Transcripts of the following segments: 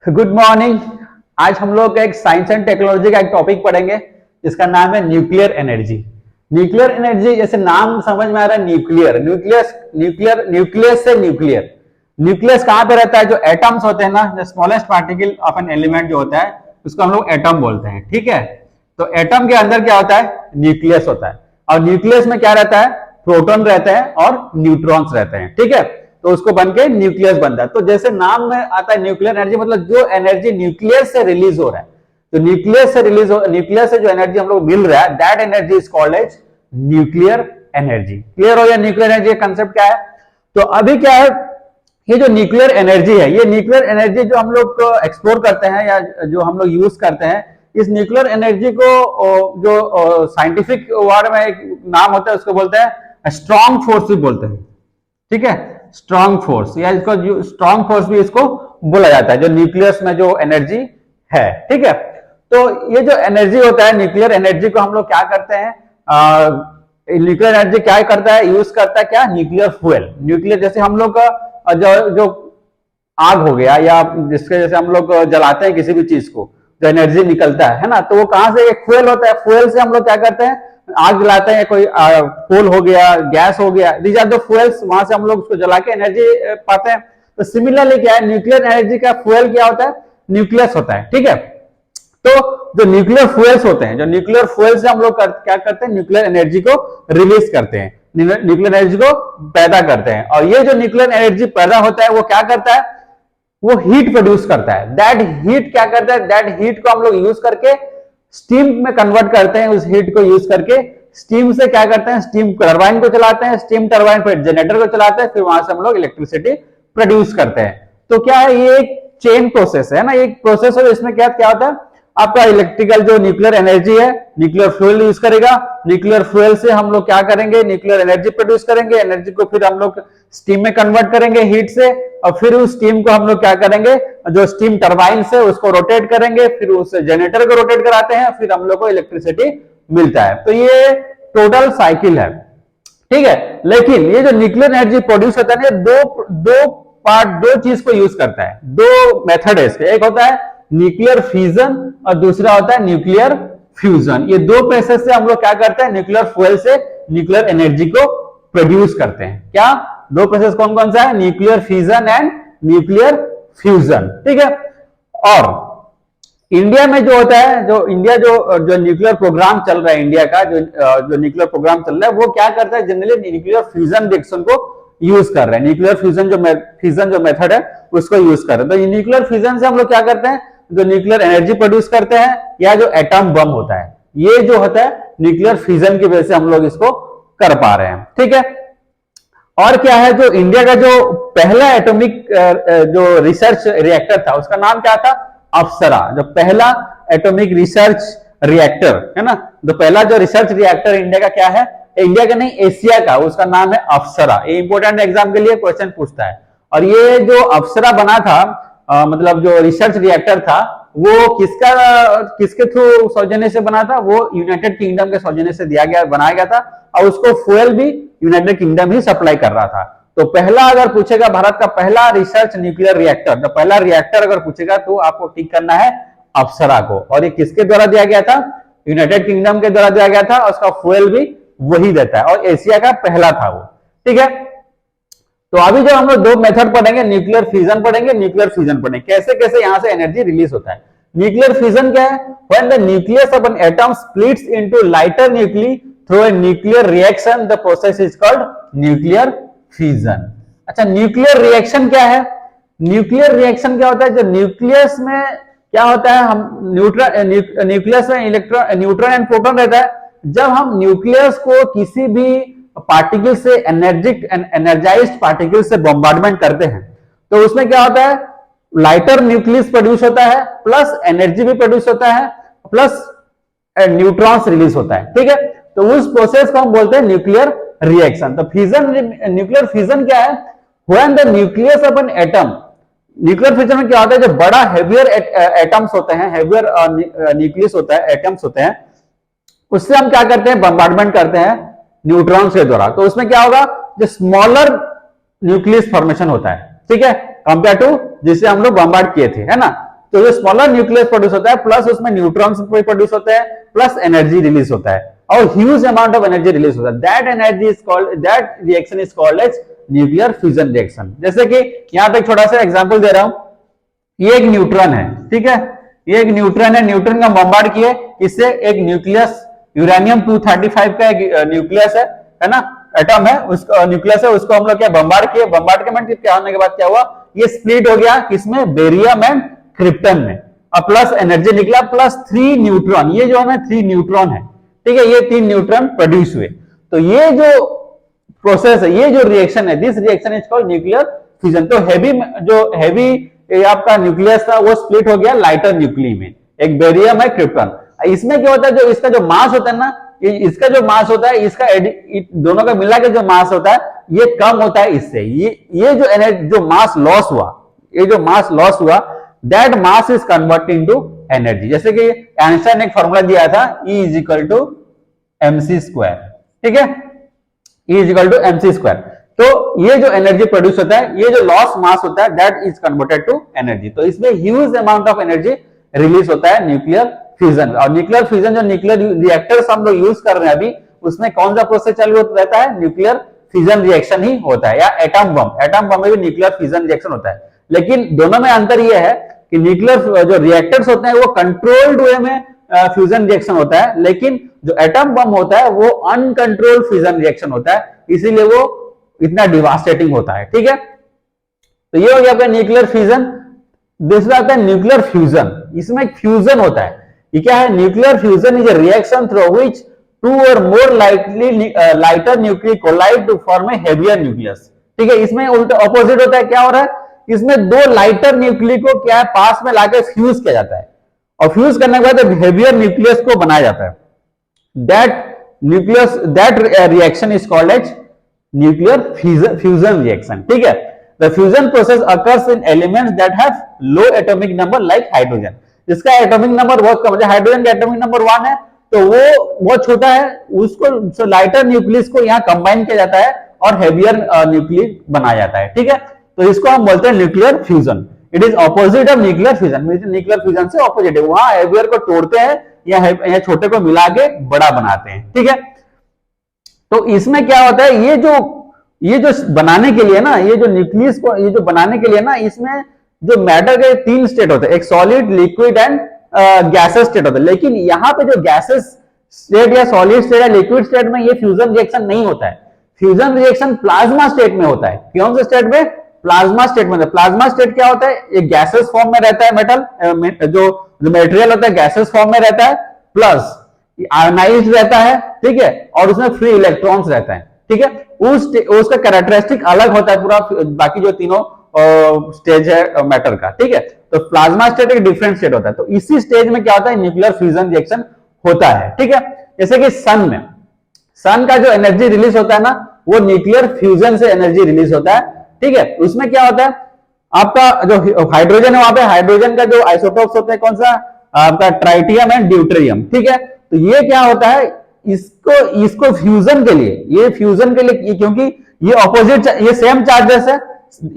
Good morning. आज हम लोग एक साइंस एंड टेक्नोलॉजी का एक टॉपिक पढ़ेंगे जिसका नाम है न्यूक्लियर एनर्जी। न्यूक्लियर एनर्जी जैसे नाम समझ में आ रहा है, न्यूक्लियर न्यूक्लियस न्यूक्लियर न्यूक्लियस से न्यूक्लियर। न्यूक्लियस कहां पे रहता है? जो एटम्स होते हैं ना, जो smallest particle of an element जो होता है उसको हम लोग एटम बोलते हैं। ठीक है, तो एटम के अंदर क्या होता है? न्यूक्लियस होता है। और न्यूक्लियस में क्या रहता है? प्रोटॉन रहते हैं और न्यूट्रॉन्स रहते हैं। ठीक है, तो उसको बन के न्यूक्लियस बनता है। तो जैसे नाम में आता है न्यूक्लियर एनर्जी, मतलब जो एनर्जी न्यूक्लियस से रिलीज हो रहा है, तो न्यूक्लियस से जो एनर्जी हम लोग मिल रहा है, that energy is called as nuclear energy. Clear हो गया न्यूक्लियर एनर्जी का कंसेप्ट क्या है? तो अभी क्या है, ये जो न्यूक्लियर एनर्जी है, ये न्यूक्लियर एनर्जी जो हम लोग एक्सप्लोर करते हैं या जो हम लोग यूज करते हैं, इस न्यूक्लियर एनर्जी को जो साइंटिफिक वर्ड में एक नाम होता है उसको बोलते हैं स्ट्रॉन्ग फोर्स भी बोलते हैं। ठीक है, स्ट्रॉन्ग फोर्स या इसको स्ट्रॉन्ग फोर्स भी इसको बोला जाता है, जो न्यूक्लियस में जो एनर्जी है। ठीक है, तो ये जो एनर्जी होता है, न्यूक्लियर एनर्जी को हम लोग क्या करते हैं, न्यूक्लियर एनर्जी क्या करता है, यूज करता है क्या? Nuclear fuel. न्यूक्लियर जैसे हम लोग का जो आग हो गया या जिसके जैसे हम लोग जलाते हैं किसी भी चीज को, जो एनर्जी निकलता है ना, तो वो कहां से? एक फ्यूल होता है। फ्यूल से हम लोग क्या करते हैं? आग जलाते हैं, कोई कोल हो गया, गैस हो गया, दीज आर द फ्यूल्स, वहां से हम लोग उसको जला के एनर्जी पाते हैं। तो सिमिलरली क्या है, न्यूक्लियर एनर्जी का फ्यूल क्या होता है? न्यूक्लियस होता है। ठीक है, तो जो न्यूक्लियर फ्यूल्स होते हैं, जो न्यूक्लियर फ्यूल से हम लोग क्या करते हैं? न्यूक्लियर एनर्जी को रिलीज करते हैं, न्यूक्लियर एनर्जी को पैदा करते हैं। और ये जो न्यूक्लियर एनर्जी पैदा होता है वो क्या करता है? वो हीट प्रोड्यूस करता है। दैट हीट क्या करता है? दैट हीट को हम लोग यूज करके स्टीम में कन्वर्ट करते हैं। उस हीट को यूज करके स्टीम से क्या करते हैं? स्टीम टरबाइन को चलाते हैं, स्टीम टरबाइन पर जनरेटर को चलाते हैं, फिर वहां से हम लोग इलेक्ट्रिसिटी प्रोड्यूस करते हैं। तो क्या है, ये एक चेन प्रोसेस है ना, एक प्रोसेस है। इसमें क्या होता है? आपका इलेक्ट्रिकल जो न्यूक्लियर एनर्जी है, न्यूक्लियर फ्यूल यूज करेगा, न्यूक्लियर फ्यूल से हम लोग क्या करेंगे? न्यूक्लियर एनर्जी प्रोड्यूस करेंगे, एनर्जी को फिर हम लोग स्टीम में कन्वर्ट करेंगे हीट से, और फिर उस स्टीम को हम लोग क्या करेंगे? जो स्टीम टरबाइन से उसको रोटेट करेंगे, फिर उस जनरेटर को रोटेट कराते हैं, फिर हम लोग को इलेक्ट्रिसिटी मिलता है। तो ये टोटल साइकिल है। ठीक है, लेकिन ये जो न्यूक्लियर एनर्जी प्रोड्यूस होता है ना, दो चीज को यूज करता है, दो मेथड है इसके। एक होता है न्यूक्लियर फिजन और दूसरा होता है न्यूक्लियर फ्यूजन। ये दो प्रोसेस से हम लोग क्या करते हैं? न्यूक्लियर फ्यूल से न्यूक्लियर एनर्जी को प्रोड्यूस करते हैं। क्या दो प्रोसेस कौन कौन सा है? Nuclear fission and nuclear fusion. ठीक है, और इंडिया में जो होता है, जो न्यूक्लियर प्रोग्राम चल रहा है इंडिया का, जो न्यूक्लियर प्रोग्राम चल रहा है, वो क्या करता है? जनरली न्यूक्लियर फ्यूजन रिएक्शन को यूज कर रहे हैं। न्यूक्लियर फ्यूजन जो मेथड है उसको यूज कर रहे हैं। तो न्यूक्लियर फ्यूजन से हम लोग क्या करते हैं? जो न्यूक्लियर एनर्जी प्रोड्यूस करते हैं, या जो एटम बम होता है, ये जो होता है न्यूक्लियर फ्यूजन की वजह से हम लोग इसको कर पा रहे हैं। ठीक है, और क्या है, जो इंडिया का जो पहला एटॉमिक जो रिसर्च रिएक्टर था उसका नाम क्या था? अप्सरा। जो पहला एटॉमिक रिसर्च रिएक्टर है ना, जो पहला जो रिसर्च रिएक्टर इंडिया का क्या है? इंडिया का नहीं, एशिया का, उसका नाम है अप्सरा। ये इंपॉर्टेंट एग्जाम के लिए क्वेश्चन पूछता है। और ये जो अप्सरा बना था, मतलब जो रिसर्च रिएक्टर था, वो किसके थ्रू सौजन्य से बना था? वो यूनाइटेड किंगडम के सौजन्य से बनाया गया था, और उसको फ्यूल भी यूनाइटेड किंगडम ही सप्लाई कर रहा था। तो पहला अगर पूछेगा भारत का पहला रिसर्च न्यूक्लियर रिएक्टर, तो पहला रिएक्टर अगर पूछेगा तो आपको टिक करना है अप्सरा को। और ये किसके द्वारा दिया गया था? यूनाइटेड किंगडम के द्वारा दिया गया था, और उसका फ्यूल भी वही देता है, और एशिया का पहला था वो। ठीक है, तो अभी जो हम लोग दो मेथड पढ़ेंगे, न्यूक्लियर फिजन पढ़ेंगे, न्यूक्लियर फ्यूजन पढ़ेंगे, कैसे कैसे यहां से एनर्जी रिलीज होता है। न्यूक्लियर फिजन क्या है? When the nucleus of an atom splits into lighter nuclei through a nuclear reaction, the process is called nuclear fission. अच्छा, न्यूक्लियर रिएक्शन क्या है? न्यूक्लियर रिएक्शन क्या होता है? जो न्यूक्लियस में क्या होता है, हम न्यूक्लियस में न्यूट्रॉन एंड प्रोटॉन रहता है। जब हम न्यूक्लियस को किसी भी पार्टिकल से एनर्जाइज्ड पार्टिकल से बॉम्बार्डमेंट करते हैं, तो उसमें क्या होता है? लाइटर न्यूक्लियस प्रोड्यूस होता है, प्लस एनर्जी भी प्रोड्यूस होता है, प्लस न्यूट्रॉन्स रिलीज होता है। ठीक है, तो उस प्रोसेस को हम बोलते हैं न्यूक्लियर रिएक्शन। तो न्यूक्लियर फिजन क्या है? When the nucleus of an atom, nuclear fission में क्या होता है? जो बड़ा हेवियर एटम्स होते हैं, हेवियर न्यूक्लियस होता है, एटम्स होते हैं, उससे हम क्या करते हैं? बॉम्बार्डमेंट करते हैं न्यूट्रॉन्स के द्वारा। तो उसमें क्या होगा? जो स्मॉलर न्यूक्लियस फॉर्मेशन होता है, ठीक है, कंपेयर टू जिसे हम लोग बॉम्बार्ड किए थे, है ना। तो जो स्मॉलर न्यूक्लियस प्रोड्यूस होता है प्लस उसमें न्यूट्रॉन्स प्रोड्यूस होते हैं प्लस एनर्जी रिलीज होता है और huge amount of energy release होता है, that energy is called, that reaction is called as nuclear fusion reaction. जैसे कि यहाँ पे छोटा सा एग्जांपल दे रहा हूं, ये एक न्यूट्रॉन है, ठीक है, ये एक न्यूट्रॉन है, न्यूट्रॉन का बम्बार्ड किए, इससे एक न्यूक्लियस यूरेनियम 235 का एक न्यूक्लियस है ना, एटम है, उसका न्यूक्लियस है, उसको हम लोग क्या बम्बार्ड किए, बम्बार्डमेंट क्या होने के बाद क्या हुआ, ये स्प्लिट हो गया किसमें, बेरियम एंड क्रिप्टन में, और प्लस एनर्जी निकला प्लस 3 न्यूट्रॉन, ये जो है ना 3 न्यूट्रॉन है, ठीक है, ये 3 न्यूट्रॉन प्रोड्यूस हुए। तो ये जो प्रोसेस है, ये जो रिएक्शन है, this reaction is called nuclear fusion. तो हैवी आपका न्यूक्लियस था वो स्प्लिट हो गया लाइटर न्यूक्ली में, एक बेरियम है क्रिप्टन। इसमें क्या होता है, जो इसका जो मास होता है ना, इसका जो मास होता है, इसका दोनों का मिला के जो मास होता है ये कम होता है इससे, ये जो एनर्जी, जो मास लॉस हुआ, ये जो मास लॉस हुआ, that mass is converted into energy. जैसे कि आइंस्टाइन ने एक फॉर्मूला दिया था, E is equal to mc square, ठीक है, E is equal to mc square. तो ये जो एनर्जी प्रोड्यूस होता है, ये जो लॉस मास होता है, that is converted to energy. तो इसमें huge amount of energy release होता है न्यूक्लियर फ्यूजन। और न्यूक्लियर फ्यूजन जो न्यूक्लियर रिएक्टर्स हम लोग यूज कर रहे हैं अभी, उसमें कौन सा प्रोसेस चालू रहता है, न्यूक्लियर फ्यूजन रिएक्शन ही होता है, या एटम बम में भी न्यूक्लियर फ्यूजन रिएक्शन होता है। लेकिन दोनों में अंतर यह है कि न्यूक्लियर जो रिएक्टर्स होते हैं वो कंट्रोल्ड वे में फ्यूजन रिएक्शन होता है, लेकिन जो एटम बम होता है वो अनकंट्रोल्ड फ्यूजन रिएक्शन होता है, इसीलिए वो इतना डिवास्टेटिंग होता है, ठीक है। तो ये हो गया आपका न्यूक्लियर फ्यूजन। दूसरा आता है न्यूक्लियर फ्यूजन, इसमें एक फ्यूजन होता है, ये क्या है, nuclear fusion is a reaction through which two or more lighter nucleus collide to form a heavier nucleus, ठीक है। इसमें उल्टा ऑपोजिट होता है, क्या हो रहा है, इसमें दो लाइटर न्यूक्लियस को क्या है पास में लाकर फ्यूज किया जाता है, और फ्यूज करने के बाद हेवियर न्यूक्लियस को बनाया जाता है, that reaction is called as nuclear fusion reaction, ठीक है। The fusion process occurs in elements that have low atomic number like hydrogen, जिसका एटॉमिक नंबर बहुत कम है, हाइड्रोजन का एटॉमिक नंबर 1 है, तो वो बहुत छोटा है, उसको लाइटर न्यूक्लियस को यहाँ कंबाइन किया जाता है और हेवियर न्यूक्लियस बनाया जाता है, ठीक है। तो इसको हम बोलते हैं nuclear fusion. It is opposite of nuclear fusion, nuclear fusion से ऑपोजिट है, वहां हेवियर को तोड़ते हैं या छोटे को मिला के बड़ा बनाते हैं, ठीक है। तो इसमें क्या होता है, ये जो बनाने के लिए ना, ये जो न्यूक्लियस को ये जो बनाने के लिए ना, इसमें जो मैटर के 3 स्टेट होते हैं, एक solid, liquid and gases state होता है। लेकिन यहाँ पे जो गैसेस स्टेट या सॉलिड स्टेट या लिक्विड स्टेट में ये फ्यूजन रिएक्शन नहीं होता है, फ्यूजन रिएक्शन प्लाज्मा स्टेट में होता है। कौन से स्टेट में, प्लाज्मा स्टेट में। प्लाज्मा स्टेट क्या होता है, एक गैसेस फॉर्म में रहता है, मेटल जो मटेरियल होता है गैसेस फॉर्म में रहता है, प्लस आयोनाइज्ड रहता है, ठीक है, और उसमें फ्री इलेक्ट्रॉन्स रहता है, ठीक है। उसका कैरेक्टरिस्टिक अलग होता है पूरा बाकी जो तीनों स्टेज है मैटर का, ठीक है। तो प्लाज्मा स्टेट एक डिफरेंट स्टेट होता है। तो इसी स्टेज में क्या होता है, न्यूक्लियर फ्यूजन रिएक्शन होता है, ठीक है। जैसे कि सन का जो एनर्जी रिलीज होता है ना, वो न्यूक्लियर फ्यूजन से एनर्जी रिलीज होता है, ठीक है। उसमें क्या होता है, आपका जो हाइड्रोजन है, वहां पे हाइड्रोजन का जो आइसोटोप्स होते हैं, कौन सा, आपका ट्राइटियम एंड ड्यूटेरियम, ठीक है। तो ये क्या होता है, इसको फ्यूजन के लिए, ये फ्यूजन के लिए, क्योंकि ये ऑपोजिट, ये सेम चार्जेस है,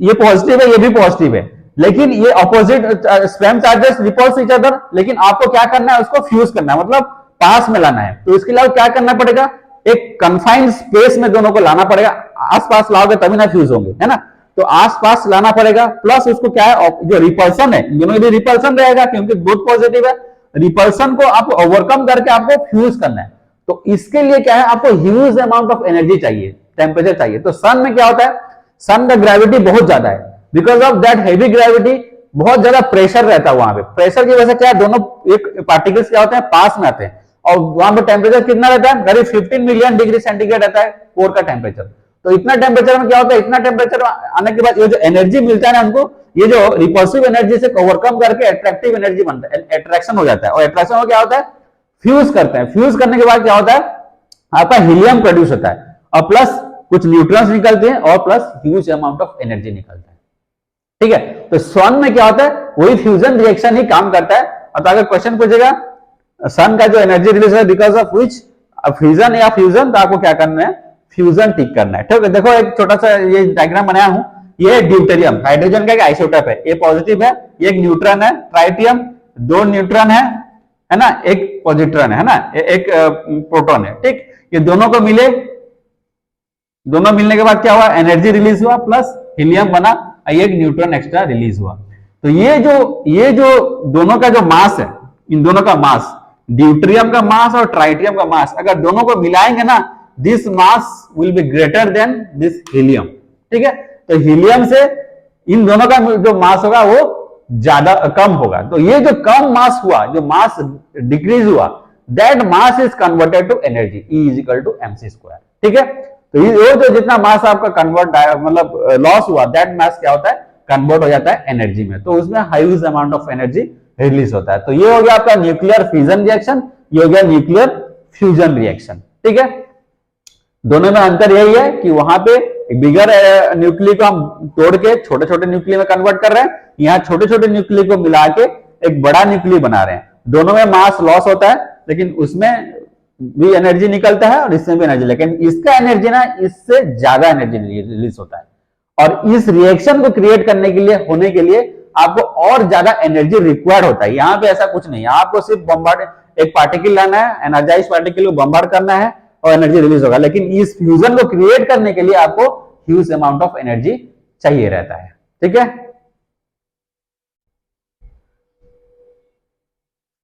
ये पॉजिटिव है, ये भी पॉजिटिव है, लेकिन ये opposite same charges repels each other, लेकिन आपको क्या करना है, उसको फ्यूज करना है, मतलब पास में लाना है। तो इसके लिए क्या करना पड़ेगा, एक कन्फाइंड स्पेस में दोनों को लाना पड़ेगा, आसपास लाओगे तभी ना फ्यूज होंगे, है ना। तो आसपास लाना पड़ेगा, प्लस उसको क्या है, जो रिपल्सन है, दोनों भी रिपल्सन रहेगा क्योंकि बोथ पॉजिटिव है, रिपल्सन को आप ओवरकम करके आपको फ्यूज करना है। तो इसके लिए क्या है, आपको ह्यूज अमाउंट ऑफ एनर्जी चाहिए, टेम्परेचर चाहिए। तो सन में क्या होता है, सन का ग्रेविटी बहुत ज्यादा है, because of that heavy gravity बहुत ज्यादा प्रेशर रहता है वहां पे, प्रेशर की वजह से क्या है, दोनों एक पार्टिकल्स क्या होते हैं, पास में आते हैं, और वहां पे टेम्परेचर कितना रहता है, करीब 15 मिलियन डिग्री सेंटीग्रेड रहता है कोर का टेम्परेचर। तो इतना टेम्परेचर में क्या होता है, इतना टेम्परेचर आने के बाद ये जो एनर्जी मिलता है ना उनको, ये जो रिपल्सिव एनर्जी से ओवरकम करके अट्रैक्टिव एनर्जी बनता है, अट्रैक्शन हो जाता है, और अट्रैक्शन में क्या होता है, फ्यूज करते हैं। फ्यूज करने के बाद क्या होता है, आपका हीलियम प्रोड्यूस होता है, और प्लस कुछ न्यूट्रॉन्स निकलते हैं, और plus huge amount of energy निकलता है, ठीक है। तो सन में क्या होता है, वही फ्यूजन रिएक्शन ही काम करता है। और तो अगर क्वेश्चन पूछेगा सन का जो एनर्जी रिलीज है बिकॉज ऑफ विच फ्यूजन या फ्यूजन, तो आपको क्या करना है, फ्यूजन टिक करना है, ठीक है। देखो एक छोटा सा ये डायग्राम बनाया हूं, ये ड्यूटेरियम, हाइड्रोजन का एक आइसोटोप है, ये पॉजिटिव है, ये एक न्यूट्रॉन है, ट्राइटियम दो न्यूट्रॉन है ना, एक पॉजिट्रॉन है ना, एक प्रोटॉन है, ठीक। ये दोनों को मिले, दोनों मिलने के बाद क्या हुआ, एनर्जी रिलीज हुआ, प्लस हीलियम बना, एक न्यूट्रॉन एक्स्ट्रा रिलीज हुआ। तो ये जो दोनों का जो मास है, इन दोनों का मास, ड्यूटेरियम का मास और ट्राइटियम का मास, अगर दोनों को मिलाएंगे ना, this mass will be greater than this helium, ठीक है। तो हीलियम से इन दोनों का जो मास होगा वो ज्यादा कम होगा। तो ये जो कम मास हुआ, जो मास डिक्रीज हुआ, that mass is converted to energy, E is equal to mc², ठीक है। तो ये जो जितना मास आपका कन्वर्ट मतलब लॉस हुआ, दैट मास क्या होता है, कन्वर्ट हो जाता है एनर्जी में, तो उसमें highest amount of energy release होता है। तो ये हो गया आपका न्यूक्लियर फिजन रिएक्शन, ये हो गया न्यूक्लियर फ्यूजन रिएक्शन, ठीक है। दोनों में अंतर यही है कि वहां पे बिगर न्यूक्लियर को हम तोड़ के छोटे छोटे न्यूक्लियर में कन्वर्ट कर रहे हैं, यहाँ छोटे छोटे न्यूक्लियर को मिला के एक बड़ा न्यूक्लियर बना रहे हैं। दोनों में मास लॉस होता है, लेकिन उसमें भी एनर्जी निकलता है और इसमें भी एनर्जी, लेकिन इसका एनर्जी ना इससे ज्यादा एनर्जी रिलीज होता है। और इस रिएक्शन को क्रिएट करने के लिए, होने के लिए आपको और ज्यादा एनर्जी रिक्वायर्ड होता है। यहाँ पे ऐसा कुछ नहीं है, आपको सिर्फ बम्बार्ड एक पार्टिकल लाना है, एनर्जाइज पार्टिकल को बम्बार्ड करना है और एनर्जी रिलीज होगा। लेकिन इस फ्यूजन को क्रिएट करने के लिए आपको ह्यूज अमाउंट ऑफ एनर्जी चाहिए रहता है, ठीक है।